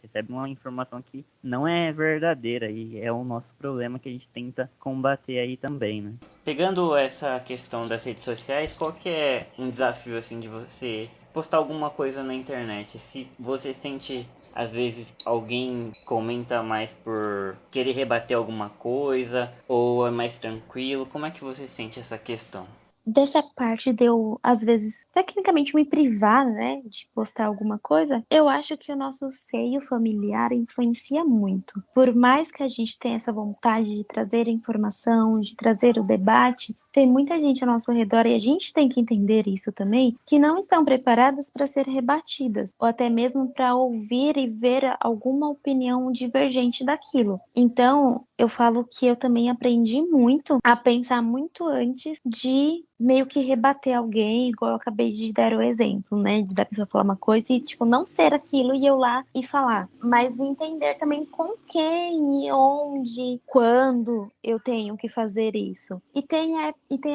Recebe uma informação que não é verdadeira e é o nosso problema que a gente tenta combater aí também, né? Pegando essa questão das redes sociais, qual que é um desafio assim de você postar alguma coisa na internet? Se você sente às vezes alguém comenta mais por querer rebater alguma coisa ou é mais tranquilo, como é que você sente essa questão? Dessa parte de eu, às vezes, tecnicamente me privar, né, de postar alguma coisa, eu acho que o nosso seio familiar influencia muito. Por mais que a gente tenha essa vontade de trazer a informação, de trazer o debate, tem muita gente ao nosso redor, e a gente tem que entender isso também, que não estão preparadas para ser rebatidas, ou até mesmo para ouvir e ver alguma opinião divergente daquilo. Então, eu falo que eu também aprendi muito a pensar muito antes de meio que rebater alguém, igual eu acabei de dar o exemplo, né? Da pessoa falar uma coisa e, tipo, não ser aquilo e eu lá e falar. Mas entender também com quem e onde, quando eu tenho que fazer isso. E tem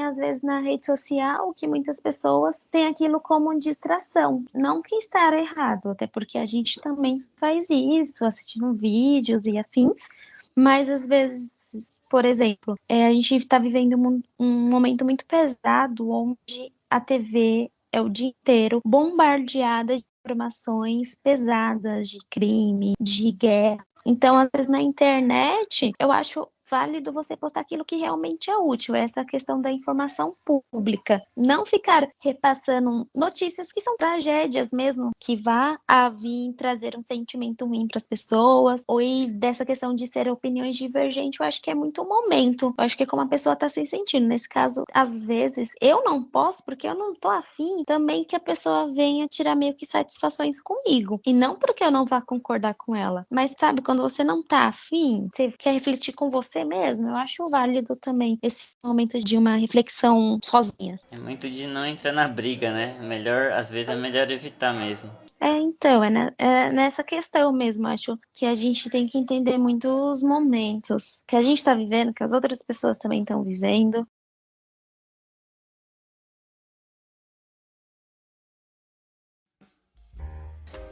às vezes na rede social que muitas pessoas têm aquilo como distração. Não que estar errado, até porque a gente também faz isso, assistindo vídeos e afins, mas às vezes, por exemplo, a gente está vivendo um momento muito pesado onde a TV é o dia inteiro bombardeada de informações pesadas de crime, de guerra. Então, às vezes na internet, eu acho válido você postar aquilo que realmente é útil, essa questão da informação pública. Não ficar repassando notícias que são tragédias mesmo, que vá a vir trazer um sentimento ruim para as pessoas, ou e dessa questão de ser opiniões divergentes, eu acho que é muito o momento. Eu acho que é como a pessoa está se sentindo. Nesse caso, às vezes, eu não posso porque eu não tô afim também que a pessoa venha tirar meio que satisfações comigo. E não porque eu não vá concordar com ela. Mas sabe, quando você não tá afim, você quer refletir com você mesmo, eu acho válido também esse momento de uma reflexão sozinha. É muito de não entrar na briga, né? Melhor, às vezes é melhor evitar mesmo. Então, é nessa questão mesmo, acho que a gente tem que entender muito os momentos que a gente está vivendo, que as outras pessoas também estão vivendo,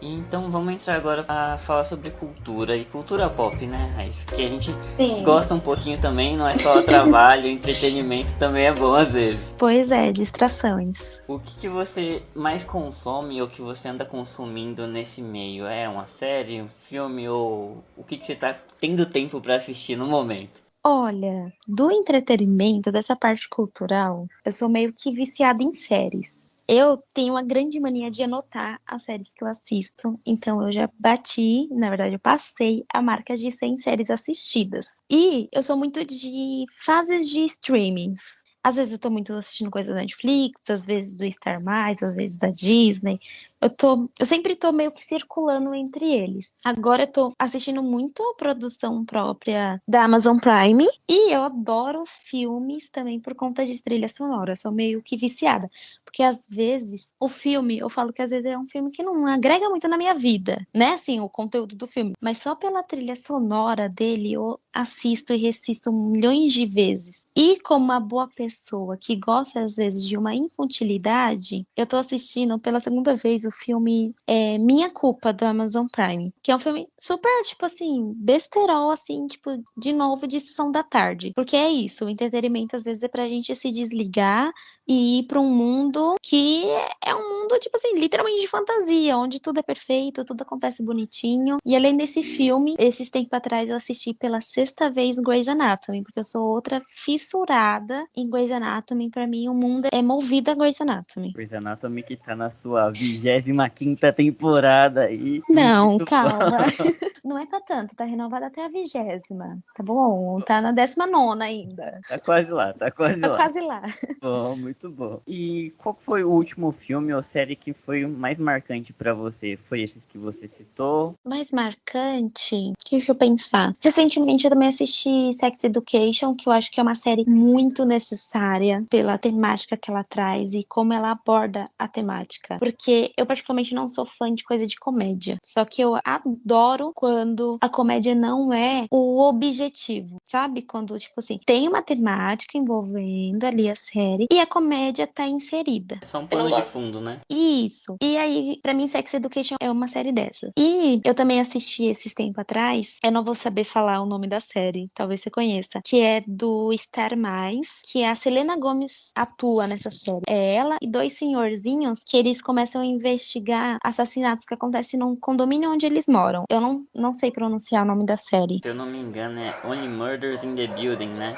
Então vamos entrar agora pra falar sobre cultura e cultura pop, né, Raíssa? Que a gente Sim. gosta um pouquinho também, não é só trabalho, entretenimento também é bom às vezes. Pois é, distrações. O que você mais consome ou que você anda consumindo nesse meio? É uma série, um filme ou o que você tá tendo tempo pra assistir no momento? Olha, do entretenimento, dessa parte cultural, eu sou meio que viciada em séries. Eu tenho uma grande mania de anotar as séries que eu assisto, então eu já bati, na verdade, eu passei a marca de 100 séries assistidas. E eu sou muito de fases de streamings. Às vezes eu tô muito assistindo coisas da Netflix, às vezes do Star+, às vezes da Disney. Eu sempre tô meio que circulando entre eles. Agora eu tô assistindo muito a produção própria da Amazon Prime e eu adoro filmes também por conta de trilha sonora. Eu sou meio que viciada. Porque às vezes o filme, eu falo que às vezes é um filme que não agrega muito na minha vida, né? Assim, o conteúdo do filme. Mas só pela trilha sonora dele eu assisto e reassisto milhões de vezes. E como uma boa pessoa que gosta às vezes de uma infantilidade, eu tô assistindo pela segunda vez o filme Minha Culpa do Amazon Prime, que é um filme super, tipo assim, besterol, assim, tipo, de novo de sessão da tarde. Porque é isso, o entretenimento às vezes é pra gente se desligar e ir para um mundo que é um mundo, tipo assim, literalmente de fantasia, onde tudo é perfeito, tudo acontece bonitinho. E além desse filme, esses tempos atrás eu assisti pela sexta vez Grey's Anatomy, porque eu sou outra fissurada em Grey's Anatomy. Pra mim, o mundo é movido a Grey's Anatomy. Grey's Anatomy que tá na sua 25ª temporada aí. Não, Muito calma. bom. Não é pra tanto, tá renovada até a 20ª, tá bom? Tá na 19ª ainda. Tá quase lá, tá quase Tá lá. quase lá. Bom, muito bom. E qual foi o último filme ou série que foi o mais marcante pra você? Foi esses que você citou? Mais marcante? Deixa eu pensar. Recentemente eu também assisti Sex Education, que eu acho que é uma série muito necessária pela temática que ela traz e como ela aborda a temática. Porque eu particularmente não sou fã de coisa de comédia. Só que eu adoro quando a comédia não é o objetivo, sabe? Quando, tipo assim, tem uma temática envolvendo ali a série e a comédia tá inserida. É só um pano de fundo, né? Isso. E aí, pra mim, Sex Education é uma série dessa. E eu também assisti esses tempos atrás, eu não vou saber falar o nome da série, talvez você conheça, que é do Star Mais, que a Selena Gomez atua nessa série. É ela e dois senhorzinhos que eles começam a investigar assassinatos que acontecem num condomínio onde eles moram. Eu não sei pronunciar o nome da série. Se eu não me engano, é Only Murders in the Building, né?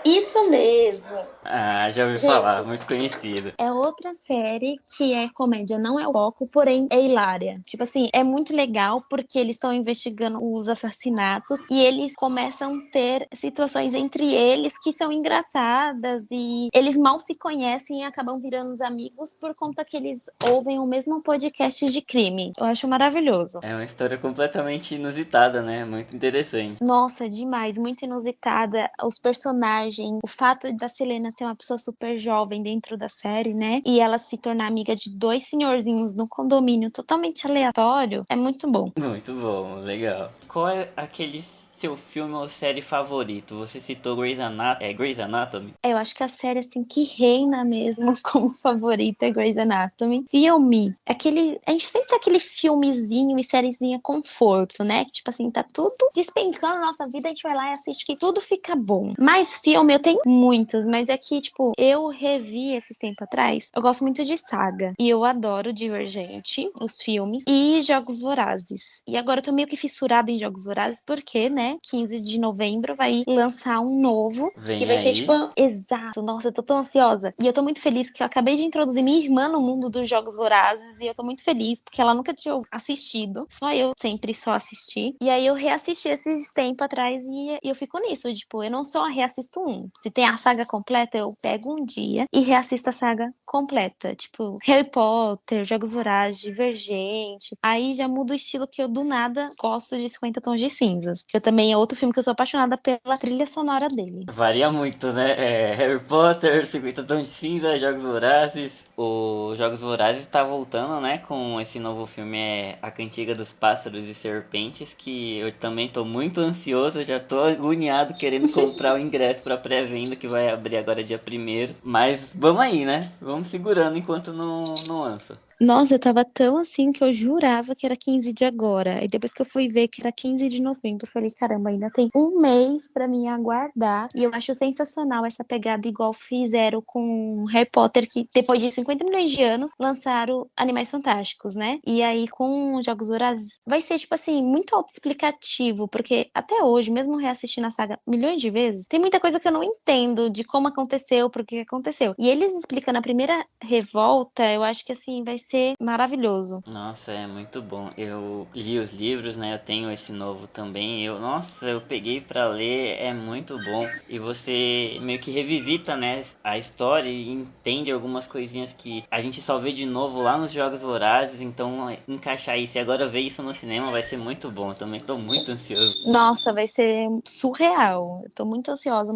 Isso mesmo. Ah, já ouvi falar, muito conhecido. É outra série que é comédia, não é o foco, porém é hilária. Tipo assim, é muito legal porque eles estão investigando os assassinatos e eles começam a ter situações entre eles que são engraçadas e eles mal se conhecem e acabam virando os amigos por conta que eles ouvem o mesmo podcast de crime. Eu acho maravilhoso. É uma história completamente inusitada, né? Muito interessante. Nossa, demais, muito inusitada. Os personagens, o fato da Selena ser uma pessoa super jovem dentro da série, né? E ela se tornar amiga de dois senhorzinhos no condomínio totalmente aleatório, é muito bom. Muito bom, legal. Qual é aquele seu filme ou série favorito? Você citou Grey's Anatomy? Eu acho que a série, assim, que reina mesmo como favorita é Grey's Anatomy. Filme, a gente sempre tem aquele filmezinho e sériezinha conforto, né? Que, tipo assim, tá tudo despencando na nossa vida, a gente vai lá e assiste que tudo fica bom. Mas filme, eu tenho muitos, mas é que, tipo, eu revi esses tempos atrás, eu gosto muito de saga. E eu adoro Divergente, os filmes, e Jogos Vorazes. E agora eu tô meio que fissurada em Jogos Vorazes, porque, né, 15 de novembro vai lançar um novo. Vem E vai ser aí. tipo, exato, nossa, eu tô tão ansiosa. E eu tô muito feliz que eu acabei de introduzir minha irmã no mundo dos Jogos Vorazes. E eu tô muito feliz porque ela nunca tinha assistido. Só eu sempre só assisti. E aí eu reassisti esses tempos atrás e eu fico nisso. Tipo, eu não só reassisto um. Se tem a saga completa, eu pego um dia e reassisto a saga completa. Tipo, Harry Potter, Jogos Vorazes, Divergente. Aí já muda o estilo que eu do nada gosto de 50 Tons de Cinzas. Que eu também também é outro filme que eu sou apaixonada pela trilha sonora dele. Varia muito, né? Harry Potter, 50 Tons de Cinza, Jogos Vorazes. O Jogos Vorazes tá voltando, né? Com esse novo filme, A Cantiga dos Pássaros e Serpentes, que eu também tô muito ansioso, eu já tô agoniado querendo comprar o ingresso pra pré-venda, que vai abrir agora dia 1º. Mas vamos aí, né? Vamos segurando enquanto não lança. Nossa, eu tava tão assim que eu jurava que era 15 de agora. E depois que eu fui ver que era 15 de novembro, eu falei, caramba, ainda tem um mês pra mim aguardar. E eu acho sensacional essa pegada, igual fizeram com Harry Potter, que depois de 50 milhões de anos lançaram Animais Fantásticos, né? E aí com os Jogos Vorazes vai ser, tipo assim, muito autoexplicativo, porque até hoje, mesmo reassistindo a saga milhões de vezes, tem muita coisa que eu não entendo de como aconteceu, por que aconteceu. E eles explicam na primeira revolta, eu acho que assim, vai ser maravilhoso. Nossa, é muito bom. Eu li os livros, né? Eu tenho esse novo também. Nossa, eu peguei pra ler, é muito bom. E você meio que revisita, né, a história e entende algumas coisinhas que a gente só vê de novo lá nos Jogos Vorazes. Então, encaixar isso e agora ver isso no cinema vai ser muito bom. Eu também tô muito ansioso. Nossa, vai ser surreal. Eu tô muito ansiosa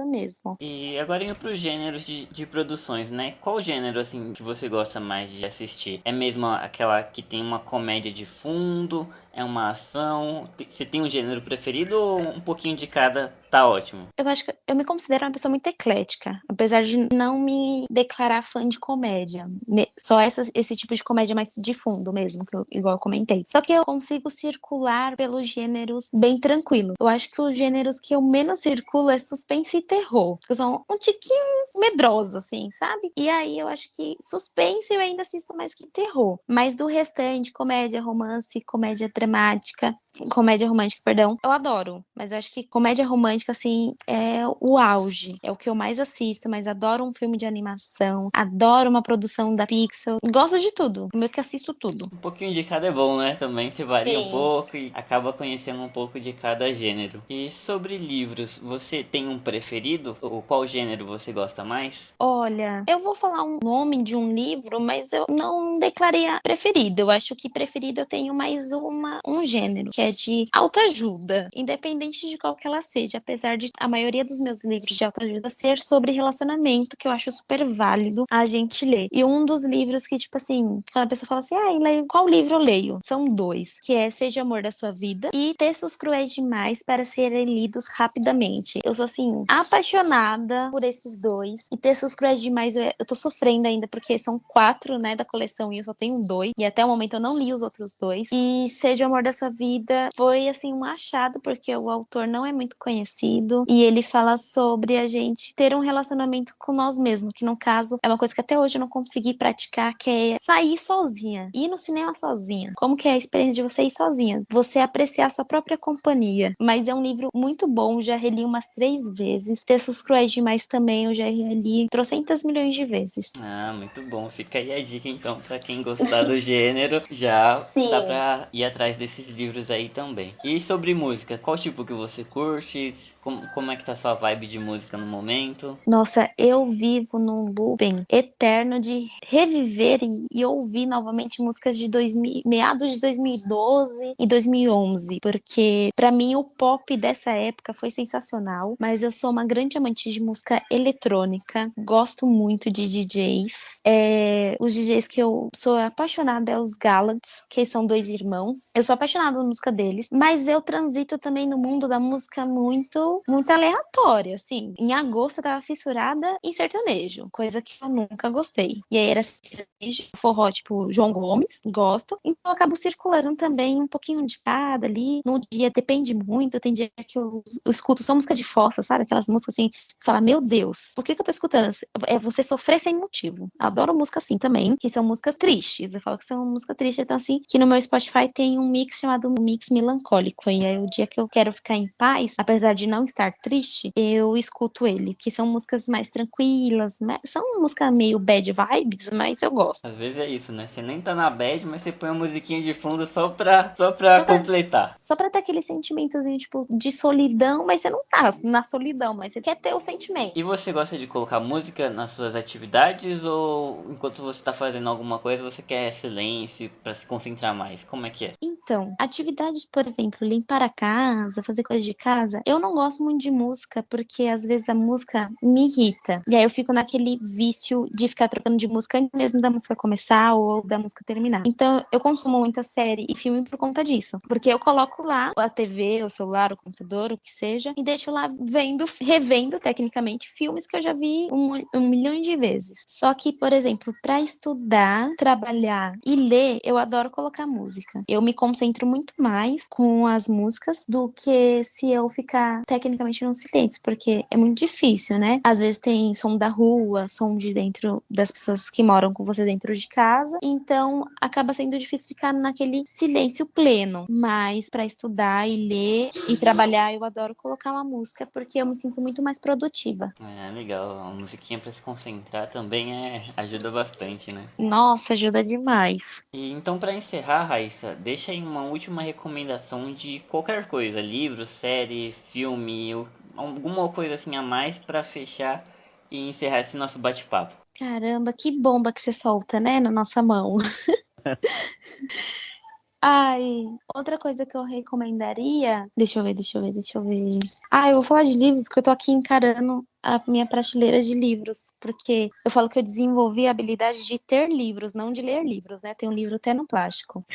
mesmo. E agora indo pros gêneros de produções, né? Qual gênero, assim, que você gosta mais de assistir? É mesmo aquela que tem uma comédia de fundo? É uma ação? Você tem um gênero preferido ou um pouquinho de cada tá ótimo? Eu acho que eu me considero uma pessoa muito eclética, apesar de não me declarar fã de comédia. Só esse tipo de comédia mais de fundo mesmo, igual eu comentei. Só que eu consigo circular pelos gêneros bem tranquilo. Eu acho que os gêneros que eu menos circulo é suspense e terror, que são um tiquinho medrosa, assim, sabe? E aí eu acho que suspense eu ainda assisto mais que terror. Mas do restante, comédia, romance, comédia romântica, perdão, eu adoro. Mas eu acho que comédia romântica, assim, é o auge. É o que eu mais assisto, mas adoro um filme de animação, adoro uma produção da Pixar. Gosto de tudo. Meio que assisto tudo. Um pouquinho de cada é bom, né? Também se varia um Sim. pouco e acaba conhecendo um pouco de cada gênero. E sobre livros, você tem um preferido? Ou qual gênero você gosta mais? Olha, eu vou falar um nome de um livro, mas eu não declarei a preferido. Eu acho que preferido eu tenho mais um gênero, que é de autoajuda, independente de qual que ela seja, apesar de a maioria dos meus livros de autoajuda ser sobre relacionamento, que eu acho super válido a gente ler. E um dos livros que, tipo assim, quando a pessoa fala assim, qual livro eu leio? São dois, que é Seja o Amor da Sua Vida e Textos Cruéis Demais para Serem Lidos Rapidamente. Eu sou, assim, apaixonada por esses dois. E Textos Cruéis Demais, eu tô sofrendo ainda, porque são 4, né, da coleção e eu só tenho 2. E até o momento eu não li os outros 2. E Seja o Amor da Sua Vida foi, assim, um achado, porque o autor não é muito conhecido. E ele fala sobre a gente ter um relacionamento com nós mesmos, que no caso é uma coisa que até hoje eu não consegui praticar, que é sair sozinha, ir no cinema sozinha. Como que é a experiência de você ir sozinha? Você apreciar a sua própria companhia. Mas é um livro muito bom, já reli umas 3 vezes. Textos Cruéis Demais também, eu já reli trocentas milhões de vezes. Ah, muito bom. Fica aí a dica então pra quem gostar do gênero, já dá Sim. pra ir atrás desses livros aí também. E sobre música, qual tipo que você curte? Como é que tá sua vibe de música no momento? Nossa, eu vivo num looping eterno de reviver e ouvir novamente músicas de 2000, meados de 2012 e 2011, porque pra mim o pop dessa época foi sensacional, mas eu sou uma grande amante de música eletrônica, gosto muito de DJs. Os DJs que eu sou apaixonada é os Gallants, que são 2 irmãos. Eu sou apaixonada na música deles, mas eu transito também no mundo da música muito aleatória, assim. Em agosto eu tava fissurada em sertanejo, coisa que eu nunca gostei. E aí era sertanejo, forró, tipo João Gomes, gosto. Então eu acabo circulando também um pouquinho de cada ali. No dia depende muito, tem dia que eu escuto só música de fossa, sabe? Aquelas músicas assim, que fala, meu Deus, por que eu tô escutando? É você sofrer sem motivo. Adoro música assim também, que são músicas tristes. Eu falo que são músicas tristes, então assim, que no meu Spotify tem um mix chamado Mix Melancólico. E aí o dia que eu quero ficar em paz, apesar de não estar triste, eu escuto ele, que são músicas mais tranquilas, são músicas meio bad vibes, mas eu gosto. Às vezes é isso, né? Você nem tá na bad, mas você põe uma musiquinha de fundo só pra Só pra, completar. só pra ter aquele sentimentozinho, tipo, de solidão, mas você não tá na solidão, mas você quer ter o sentimento. E você gosta de colocar música nas suas atividades ou enquanto você tá fazendo alguma coisa você quer silêncio pra se concentrar mais? Como é que é? Então, atividade de, por exemplo, limpar a casa, fazer coisa de casa, eu não gosto muito de música, porque às vezes a música me irrita. E aí eu fico naquele vício de ficar trocando de música antes mesmo da música começar ou da música terminar. Então, eu consumo muita série e filme por conta disso. Porque eu coloco lá a TV, o celular, o computador, o que seja, e deixo lá revendo, tecnicamente, filmes que eu já vi um milhão de vezes. Só que, por exemplo, para estudar, trabalhar e ler, eu adoro colocar música. Eu me concentro muito mais com as músicas do que se eu ficar tecnicamente no silêncio, porque é muito difícil, né? Às vezes tem som da rua, som de dentro das pessoas que moram com você dentro de casa, então acaba sendo difícil ficar naquele silêncio pleno. Mas para estudar e ler e trabalhar, eu adoro colocar uma música porque eu me sinto muito mais produtiva. Legal. A musiquinha pra se concentrar também ajuda bastante, né? Nossa, ajuda demais. E então, para encerrar, Raíssa, deixa aí uma última recomendação de qualquer coisa, livro, série, filme, ou alguma coisa assim a mais para fechar e encerrar esse nosso bate-papo. Caramba, que bomba que você solta, né, na nossa mão. Ai, outra coisa que eu recomendaria. Deixa eu ver. Eu vou falar de livro porque eu tô aqui encarando a minha prateleira de livros. Porque eu falo que eu desenvolvi a habilidade de ter livros, não de ler livros, né? Tem um livro até no plástico.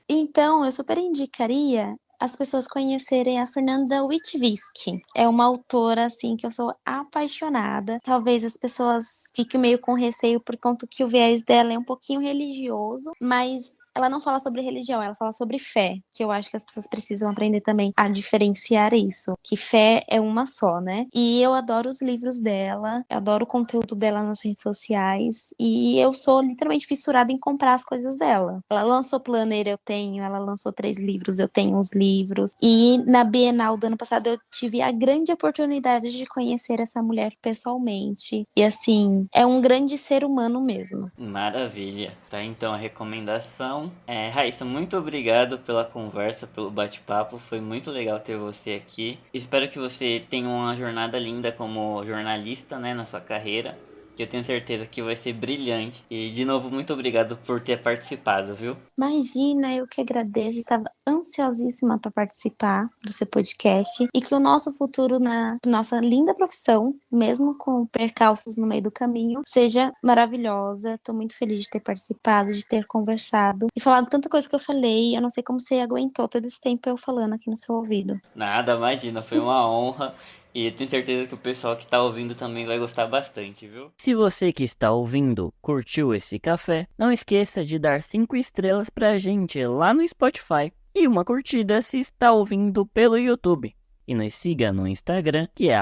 Então, eu super indicaria as pessoas conhecerem a Fernanda Witwicky. É uma autora, assim, que eu sou apaixonada. Talvez as pessoas fiquem meio com receio por conta que o viés dela é um pouquinho religioso, mas ela não fala sobre religião, ela fala sobre fé, que eu acho que as pessoas precisam aprender também a diferenciar isso, que fé é uma só, né? E eu adoro os livros dela, adoro o conteúdo dela nas redes sociais, e eu sou literalmente fissurada em comprar as coisas dela. Ela lançou Planner, eu tenho, ela lançou 3 livros, eu tenho os livros, e na Bienal do ano passado eu tive a grande oportunidade de conhecer essa mulher pessoalmente, e assim, é um grande ser humano mesmo. Maravilha. Tá, então a recomendação. Raíssa, muito obrigado pela conversa, pelo bate-papo. Foi muito legal ter você aqui. Espero que você tenha uma jornada linda como jornalista, né, na sua carreira. Que eu tenho certeza que vai ser brilhante. E de novo, muito obrigado por ter participado, viu? Imagina, eu que agradeço, estava ansiosíssima para participar do seu podcast e que o nosso futuro na nossa linda profissão, mesmo com percalços no meio do caminho, seja maravilhosa. Estou muito feliz de ter participado, de ter conversado e falado tanta coisa que eu falei. Eu não sei como você aguentou todo esse tempo eu falando aqui no seu ouvido. Nada, imagina, foi uma honra. E eu tenho certeza que o pessoal que está ouvindo também vai gostar bastante, viu? Se você que está ouvindo curtiu esse café, não esqueça de dar 5 estrelas pra gente lá no Spotify e uma curtida se está ouvindo pelo YouTube. E nos siga no Instagram, que é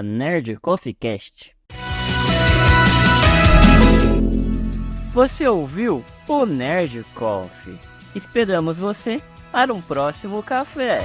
@nerdcoffeecast. Você ouviu o Nerd Coffee. Esperamos você para um próximo café.